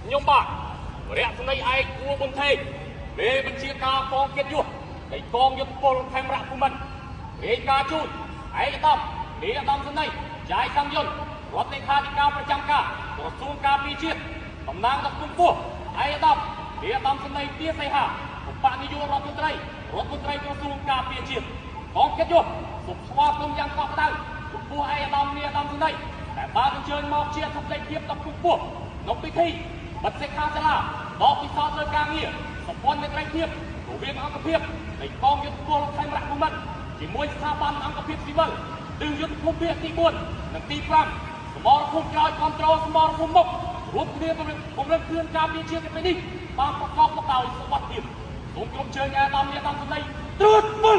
ខ្ញុំបាទរៈស្នីឯកគួរបុនថេងមេបញ្ជាការកងកិត្តិយសនៃកងយុទ្ធពលខេមរៈភូមិន្ទរាយការណ៍ជូនឯកឧត្តមនាយឧត្តមសេនីយ៍ចាយសំយុនរដ្ឋលេខាធិការប្រចាំការក្រសួងការពារជាតិតំណាងដឹកនាំពោះឯកឧត្តមនាយឧត្តមសេនីយ៍ទាសីហាឧបនាយករដ្ឋមន្ត្រីក្រសួងការពារជាតិកងកិត្តិយសសូមស្វាគមន៍យ៉ាងកក់ក្ដៅចំពោះឯកឧត្តមនាយឧត្តមសេនីយ៍ដែលបានអញ្ជើញមកជាអធិបតីភាពដឹកនាំពោះក្នុងពិធីបិទសិក្ខាសាលាបកពិសោធន៍លើការងារសម្ព័ន្ធមេត្រីភាពរវាងអង្គភាពនៃកងយុទ្ធពលខេមរៈភូមិន្ទជាមួយស្ថាប័នអង្គភាពស៊ីវិលឬយុទ្ធភូមិភាគទី4និងទី5សមរភូមិក្រោយគ្រប់គ្រងសមរភូមិមុខរួមគ្នាពង្រឹងគ្រឿងការពារជាតិទៅនេះបានប្រកបដោយសុវត្ថិភាពសូមក្រុមជើងអាដាមនាយឧត្តមសេនីយ៍ត្រួតមុន